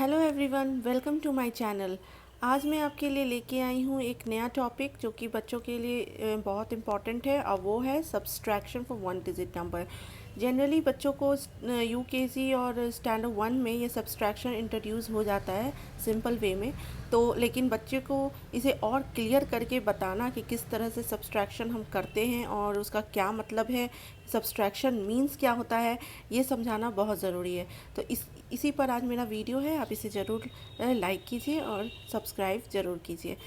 Hello everyone, welcome to my channel. आज मैं आपके लिए लेके आई हूँ एक नया टॉपिक जो कि बच्चों के लिए बहुत इम्पॉर्टेंट है और वो है subtraction for one digit number. Generally बच्चों को यूकेजी और स्टैंडर्ड वन में ये सब्सट्रैक्शन इंट्रोड्यूस हो जाता है सिंपल वे में। तो लेकिन बच्चे को इसे और क्लियर करके बताना कि किस तरह से सब्सट्रैक्शन हम करते हैं और उसका क्या मतलब है, सब्सट्रैक्शन मीन्स क्या होता है, ये समझाना बहुत ज़रूरी है। तो इसी पर आज मेरा वीडियो है, आप इसे ज़रूर लाइक कीजिए और सब्सक्राइब ज़रूर कीजिए।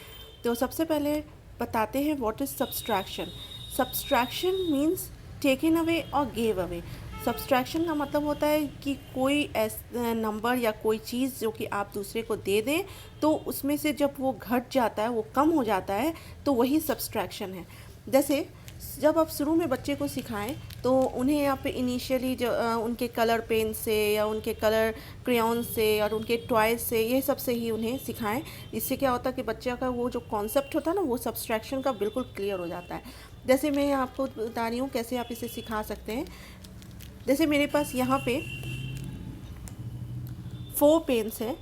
तो सबसे पहले बताते हैं what is subtraction. Subtraction means taken away और गिव अवे। सब्सट्रैक्शन का मतलब होता है कि कोई नंबर या कोई चीज़ जो कि आप दूसरे को दे दें तो उसमें से जब वो घट जाता है, वो कम हो जाता है, तो वही सब्सट्रैक्शन है। जैसे जब आप शुरू में बच्चे को सिखाएं तो उन्हें यहाँ पे इनिशियली जो उनके कलर पेन से या उनके कलर क्रेयॉन से और उनके टॉयज से, ये सब से ही उन्हें सिखाएं। इससे क्या होता है कि बच्चे का वो जो कॉन्सेप्ट होता है ना, वो सब्सट्रैक्शन का बिल्कुल क्लियर हो जाता है। जैसे मैं आपको बता रही हूँ कैसे आप इसे सिखा सकते हैं। जैसे मेरे पास यहाँ पे 4 पेन्स है।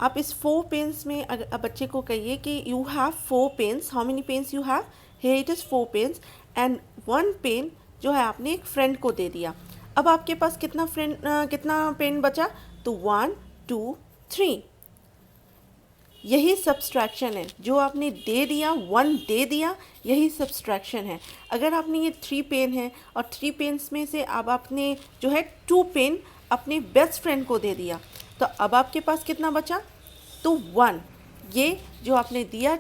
आप इस 4 पेन्स में अगर बच्चे को कहिए कि you have 4 pens, how many pens you have, here it is 4 pens and 1 pen जो है आपने एक फ्रेंड को दे दिया। अब आपके पास कितना पेन बचा, तो 1 2 3। यही सब्सट्रैक्शन है, जो आपने दे दिया, 1 दे दिया, यही सब्सट्रैक्शन है। अगर आपने ये 3 पेन है और 3 पेन्स में से अब आपने जो है 2 पेन अपने बेस्ट फ्रेंड को दे दिया, तो अब आपके पास कितना बचा, तो 1। ये जो आपने दिया,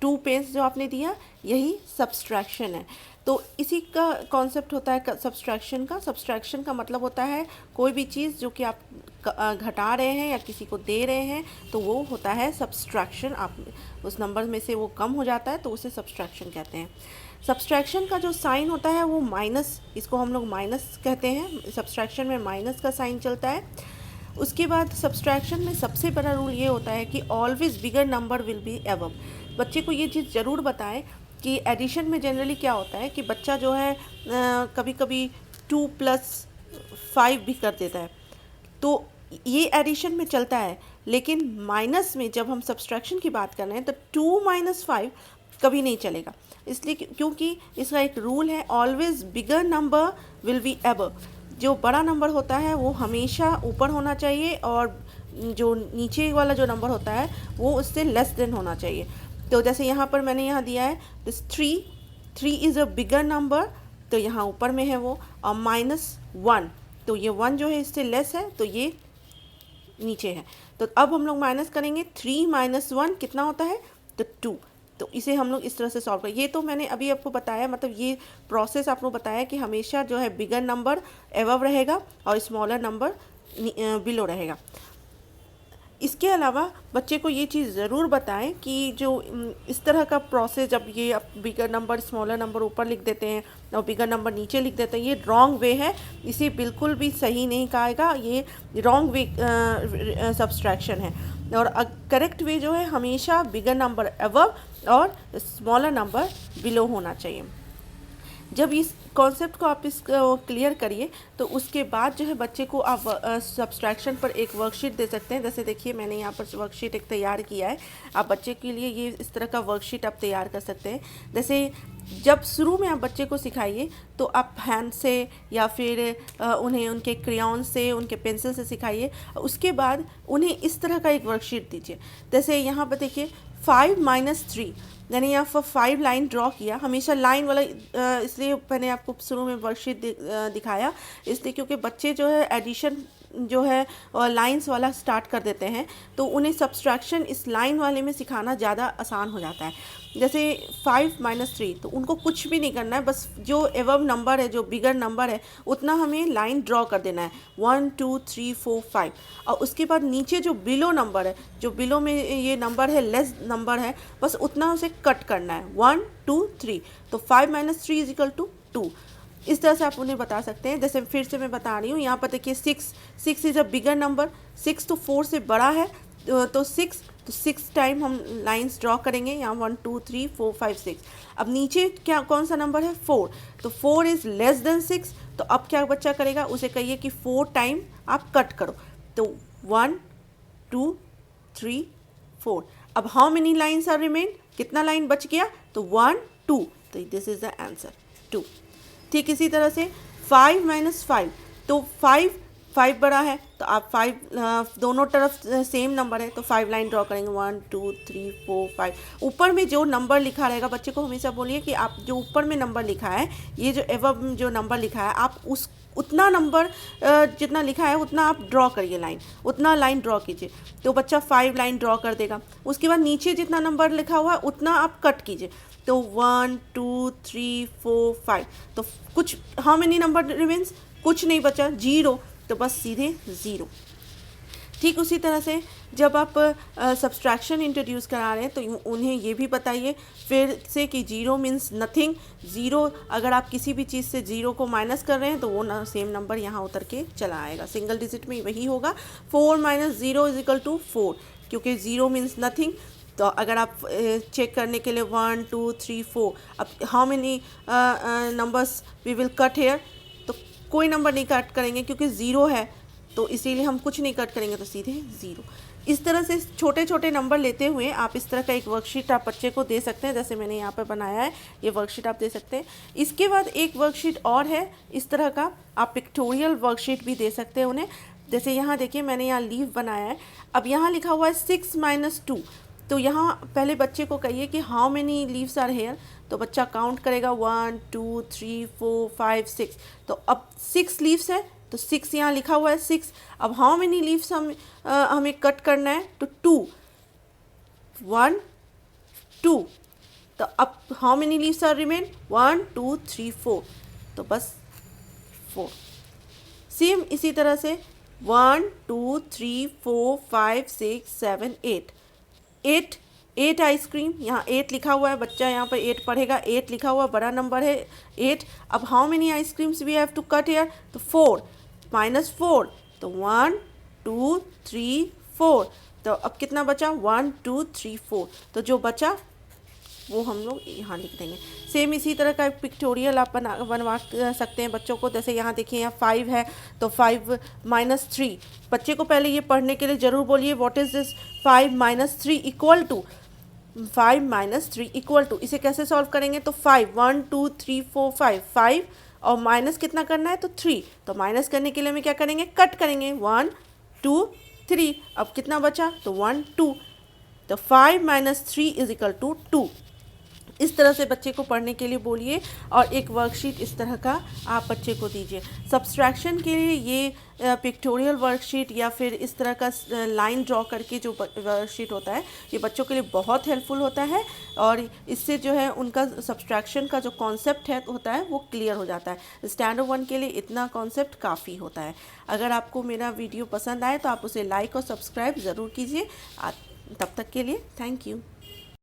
टू पेन्स जो आपने दिया, यही सब्सट्रैक्शन है। तो इसी का कॉन्सेप्ट होता है सब्सट्रैक्शन का। सब्सट्रैक्शन का मतलब होता है कोई भी चीज़ जो कि आप घटा रहे हैं या किसी को दे रहे हैं, तो वो होता है सब्सट्रैक्शन। आप उस नंबर में से वो कम हो जाता है तो उसे सब्सट्रैक्शन कहते हैं। सब्सट्रैक्शन का जो साइन होता है वो माइनस, इसको हम लोग माइनस कहते हैं। सब्सट्रैक्शन में माइनस का साइन चलता है। उसके बाद सब्सट्रैक्शन में सबसे बड़ा रूल ये होता है कि always bigger number will be above. बच्चे को ये चीज़ ज़रूर बताएं कि एडिशन में जनरली क्या होता है कि बच्चा जो है कभी कभी 2 + 5 भी कर देता है, तो ये एडिशन में चलता है। लेकिन माइनस में जब हम सब्सट्रैक्शन की बात कर रहे हैं तो 2 - 5 कभी नहीं चलेगा। इसलिए क्योंकि इसका एक रूल है, always bigger number will be above. जो बड़ा नंबर होता है वो हमेशा ऊपर होना चाहिए और जो नीचे वाला जो नंबर होता है वो उससे लेस देन होना चाहिए। तो जैसे यहाँ पर मैंने यहाँ दिया है this 3 is a bigger number, तो यहाँ ऊपर में है वो, और -1, तो ये 1 जो है इससे लेस है, तो ये नीचे है। तो अब हम लोग माइनस करेंगे, 3 - 1 कितना होता है, तो 2। तो इसे हम लोग इस तरह से सॉल्व करें। ये तो मैंने अभी आपको बताया, मतलब ये प्रोसेस आपको बताया कि हमेशा जो है बिगर नंबर एबव रहेगा और स्मॉलर नंबर बिलो रहेगा। इसके अलावा बच्चे को ये चीज़ ज़रूर बताएं कि जो इस तरह का प्रोसेस, जब ये आप बिगर नंबर स्मॉलर नंबर ऊपर लिख देते हैं और बिगर नंबर नीचे लिख देते हैं, ये रॉन्ग वे है। इसे बिल्कुल भी सही नहीं कहेगा, ये रॉन्ग वे सब्सट्रैक्शन है। और करेक्ट वे जो है हमेशा बिगर नंबर अबव और स्मॉलर नंबर बिलो होना चाहिए। जब इस कॉन्सेप्ट को आप इसको क्लियर करिए तो उसके बाद जो है बच्चे को आप सब्सट्रैक्शन पर एक वर्कशीट दे सकते हैं। जैसे देखिए मैंने यहाँ पर वर्कशीट एक तैयार किया है। आप बच्चे के लिए ये इस तरह का वर्कशीट आप तैयार कर सकते हैं। जैसे जब शुरू में आप बच्चे को सिखाइए तो आप हैंड से या फिर उन्हें उनके क्रेयॉन से, उनके पेंसिल से सिखाइए। उसके बाद उन्हें इस तरह का एक वर्कशीट दीजिए। जैसे यहाँ पर देखिए 5 - 3, यानी यहाँ पर 5 लाइन ड्रॉ किया। हमेशा लाइन वाला इसलिए मैंने आपको शुरू में वर्कशीट दिखाया, इसलिए क्योंकि बच्चे जो है एडिशन जो है लाइंस वाला स्टार्ट कर देते हैं, तो उन्हें सब्सट्रैक्शन इस लाइन वाले में सिखाना ज़्यादा आसान हो जाता है। जैसे 5 - 3, तो उनको कुछ भी नहीं करना है, बस जो एबव नंबर है, जो बिगर नंबर है, उतना हमें लाइन ड्रॉ कर देना है, 1 2 3 4 5। और उसके बाद नीचे जो बिलो नंबर है, जो बिलो में ये नंबर है, लेस नंबर है, बस उतना उसे कट करना है, 1 2 3। तो 5 - 3 = 2। इस तरह से आप उन्हें बता सकते हैं। जैसे फिर से मैं बता रही हूँ, यहाँ पर देखिए 6 इज़ अ बिगर नंबर, 6 तो 4 से बड़ा है, तो 6 टाइम हम लाइंस ड्रॉ करेंगे, यहाँ 1 2 3 4 5 6। अब नीचे क्या कौन सा नंबर है, 4, तो 4 इज़ लेस देन 6। तो अब क्या बच्चा करेगा, उसे कहिए कि 4 टाइम आप कट करो, तो 1 2 3 4। अब how many lines are remain, कितना लाइन बच गया, तो 1 2, तो दिस इज द आंसर 2। ठीक इसी तरह से 5 - 5, तो 5 बड़ा है तो आप 5 दोनों तरफ सेम नंबर है तो 5 लाइन ड्रॉ करेंगे, 1 2 3 4 5। ऊपर में जो नंबर लिखा रहेगा, बच्चे को हमेशा बोलिए कि आप जो ऊपर में नंबर लिखा है, ये जो एवब जो नंबर लिखा है, आप उस उतना नंबर जितना लिखा है उतना आप ड्रॉ करिए लाइन, उतना लाइन ड्रॉ कीजिए, तो बच्चा 5 लाइन ड्रॉ कर देगा। उसके बाद नीचे जितना नंबर लिखा हुआ है उतना आप कट कीजिए, तो 1 2 3 4 5, तो कुछ हाउ मेनी नंबर रिमेन्स, कुछ नहीं बचा, 0, तो बस सीधे 0। ठीक उसी तरह से जब आप सब्सट्रैक्शन इंट्रोड्यूस करा रहे हैं तो उन्हें ये भी बताइए फिर से कि 0 मीन्स नथिंग। 0 अगर आप किसी भी चीज़ से 0 को माइनस कर रहे हैं तो वो सेम नंबर यहाँ उतर के चला आएगा, सिंगल डिजिट में वही होगा। 4 - 0 = 4, क्योंकि 0 मीन्स नथिंग। तो अगर आप चेक करने के लिए 1 2 3 4, अब how many numbers we will cut here, तो कोई नंबर नहीं कट करेंगे क्योंकि 0 है, तो इसीलिए हम कुछ नहीं कट करेंगे, तो सीधे 0। इस तरह से छोटे छोटे नंबर लेते हुए आप इस तरह का एक वर्कशीट आप बच्चे को दे सकते हैं, जैसे मैंने यहाँ पर बनाया है, ये वर्कशीट आप दे सकते हैं। इसके बाद एक वर्कशीट और है इस तरह का, आप पिक्टोरियल वर्कशीट भी दे सकते हैं उन्हें। जैसे यहाँ देखिए मैंने यहाँ लीफ बनाया है, अब यहाँ लिखा हुआ है 6 - 2, तो यहाँ पहले बच्चे को कहिए कि how many leaves are here, तो बच्चा काउंट करेगा 1 2 3 4 5 6, तो अब 6 लीव्स है तो 6 यहाँ लिखा हुआ है 6। अब हाउ मेनी लीव्स हमें कट करना है, तो 2 1 2, तो अब how many leaves are remain, 1 2 3 4, तो बस 4। सेम इसी तरह से 1 2 3 4 5 6 7 8 8 आइसक्रीम, यहाँ 8 लिखा हुआ है, बच्चा यहाँ पर 8 पढ़ेगा, 8 लिखा हुआ बड़ा नंबर है 8। अब how many ice creams we have to cut here, तो 4 - 4, तो 1 2 3 4, तो अब कितना बचा, 1 2 3 4, तो जो बचा वो हम लोग यहाँ लिख देंगे। सेम इसी तरह का एक पिक्टोरियल आप बनवा सकते हैं बच्चों को। जैसे यहाँ देखिए यहाँ 5 है तो 5 - 3, बच्चे को पहले ये पढ़ने के लिए ज़रूर बोलिए what is this, 5 - 3 equal to, 5 - 3 equal to, इसे कैसे सॉल्व करेंगे, तो 5 1 2 3 4 5 और माइनस कितना करना है, तो 3, तो माइनस करने के लिए हमें क्या करेंगे, कट करेंगे, 1 2 3, अब कितना बचा, तो 1 2, तो 5 - 3 = 2। इस तरह से बच्चे को पढ़ने के लिए बोलिए और एक वर्कशीट इस तरह का आप बच्चे को दीजिए। सब्सट्रैक्शन के लिए ये पिक्टोरियल वर्कशीट या फिर इस तरह का लाइन ड्रॉ करके जो वर्कशीट होता है, ये बच्चों के लिए बहुत हेल्पफुल होता है और इससे जो है उनका सब्सट्रैक्शन का जो कॉन्सेप्ट है होता है वो क्लियर हो जाता है। स्टैंडर्ड 1 के लिए इतना कॉन्सेप्ट काफ़ी होता है। अगर आपको मेरा वीडियो पसंद आए तो आप उसे लाइक और सब्सक्राइब ज़रूर कीजिए। तब तक के लिए थैंक यू।